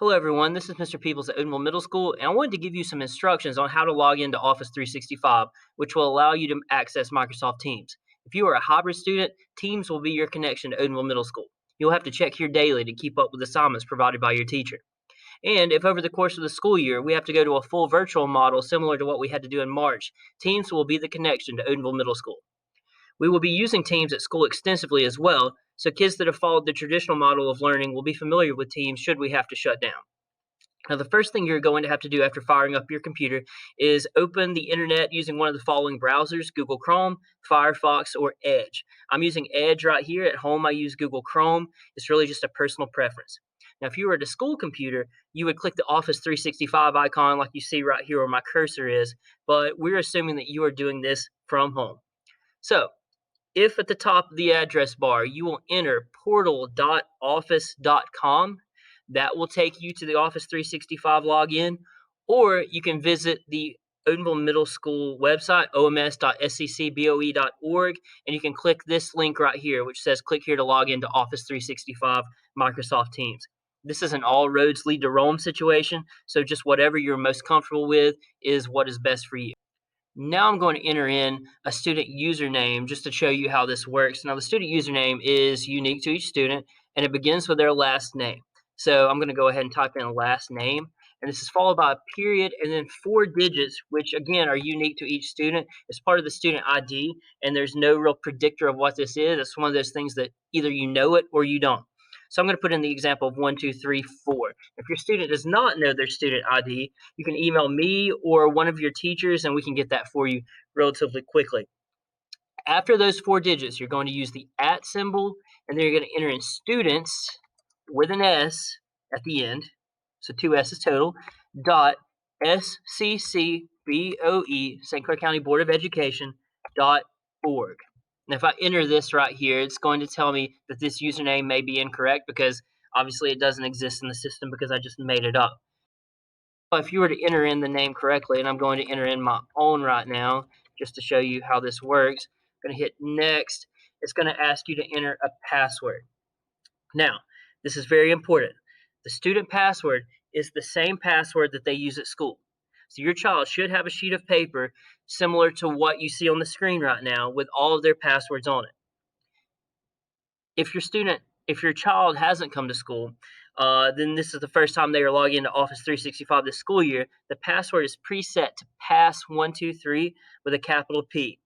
Hello, everyone. This is Mr. Peoples at Odenville Middle School, and I wanted to give you some instructions on how to log into Office 365, which will allow you to access Microsoft Teams. If you are a hybrid student, Teams will be your connection to Odenville Middle School. You'll have to check here daily to keep up with assignments provided by your teacher. And if over the course of the school year we have to go to a full virtual model similar to what we had to do in March, Teams will be the connection to Odenville Middle School. We will be using Teams at school extensively as well, so kids that have followed the traditional model of learning will be familiar with Teams should we have to shut down. Now, the first thing you're going to have to do after firing up your computer is open the internet using one of the following browsers: Google Chrome, Firefox, or Edge. I'm using Edge right here. At home, I use Google Chrome. It's really just a personal preference. Now, if you were at a school computer, you would click the Office 365 icon like you see right here where my cursor is, but we're assuming that you are doing this from home. So, if at the top of the address bar you will enter portal.office.com, that will take you to the Office 365 login, or you can visit the Odenville Middle School website, oms.sccboe.org, and you can click this link right here, which says click here to log into Office 365 Microsoft Teams. This is an all roads lead to Rome situation, so just whatever you're most comfortable with is what is best for you. Now I'm going to enter in a student username just to show you how this works. Now the student username is unique to each student, and it begins with their last name. So I'm going to go ahead and type in a last name, and this is followed by a period and then 4 digits, which again are unique to each student. It's part of the student ID, and there's no real predictor of what this is. It's one of those things that either you know it or you don't. So I'm going to put in the example of 1, 2, 3, 4. If your student does not know their student ID, you can email me or one of your teachers, and we can get that for you relatively quickly. After those 4 digits, you're going to use the @ symbol, and then you're going to enter in students with an S at the end, so 2 S's total, dot SCCBOE, St. Clair County Board of Education, .org. Now, if I enter this right here, it's going to tell me that this username may be incorrect because obviously it doesn't exist in the system because I just made it up. But if you were to enter in the name correctly, and I'm going to enter in my own right now just to show you how this works, I'm going to hit next. It's going to ask you to enter a password. Now, this is very important. The student password is the same password that they use at school. So your child should have a sheet of paper similar to what you see on the screen right now with all of their passwords on it. If your child hasn't come to school, then this is the first time they are logging into Office 365 this school year. The password is preset to pass123 with a capital P.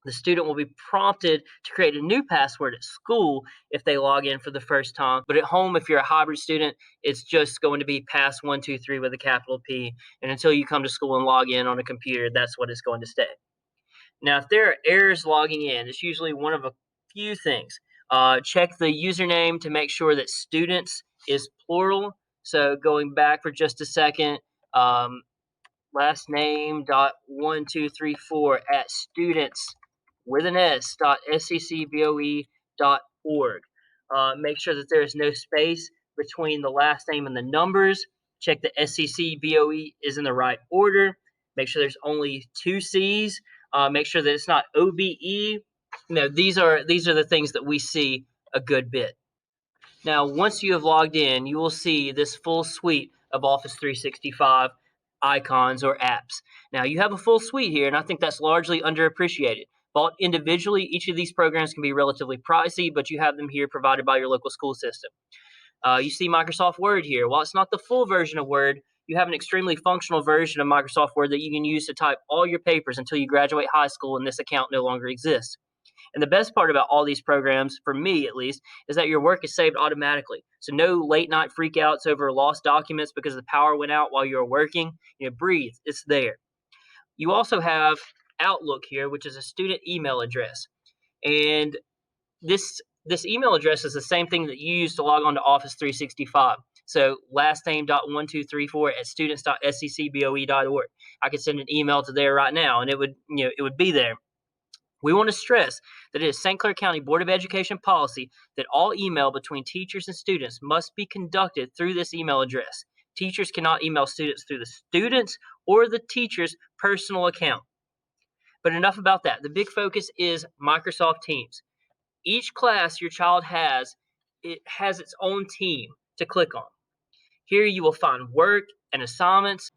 The student will be prompted to create a new password at school if they log in for the first time. But at home, if you're a hybrid student, it's just going to be pass123 with a capital P. And until you come to school and log in on a computer, that's what it's going to stay. Now, if there are errors logging in, it's usually one of a few things. Check the username to make sure that students is plural. So going back for just a second, last name dot 1234 at students with an S dot SCCBOE.org. Make sure that there is no space between the last name and the numbers. Check the SCCBOE is in the right order. Make sure there's only 2 C's. Make sure that it's not OBE. These are the things that we see a good bit. Now, once you have logged in, you will see this full suite of Office 365 icons or apps. Now, you have a full suite here, and I think that's largely underappreciated. Bought individually, each of these programs can be relatively pricey, but you have them here provided by your local school system. You see Microsoft Word here. While it's not the full version of Word, you have an extremely functional version of Microsoft Word that you can use to type all your papers until you graduate high school and this account no longer exists. And the best part about all these programs, for me at least, is that your work is saved automatically. So no late night freakouts over lost documents because the power went out while you were working. Breathe, it's there. You also have Outlook here, which is a student email address. And this email address is the same thing that you use to log on to Office 365. So lastname.1234 at students.sccboe.org. I could send an email to there right now, and it would be there. We want to stress that it is St. Clair County Board of Education policy that all email between teachers and students must be conducted through this email address. Teachers cannot email students through the students or the teacher's personal account. But enough about that. The big focus is Microsoft Teams. Each class your child has, it has its own team to click on. Here you will find work and assignments.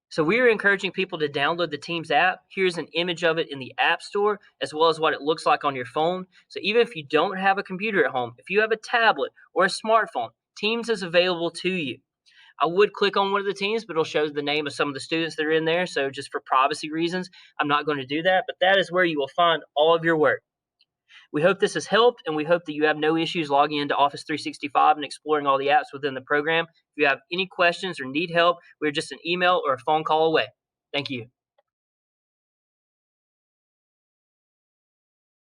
So we are encouraging people to download the Teams app. Here's an image of it in the App Store, as well as what it looks like on your phone. So even if you don't have a computer at home, if you have a tablet or a smartphone, Teams is available to you. I would click on one of the teams, but it'll show the name of some of the students that are in there. So just for privacy reasons, I'm not going to do that. But that is where you will find all of your work. We hope this has helped, and we hope that you have no issues logging into Office 365 and exploring all the apps within the program. If you have any questions or need help, we're just an email or a phone call away. Thank you.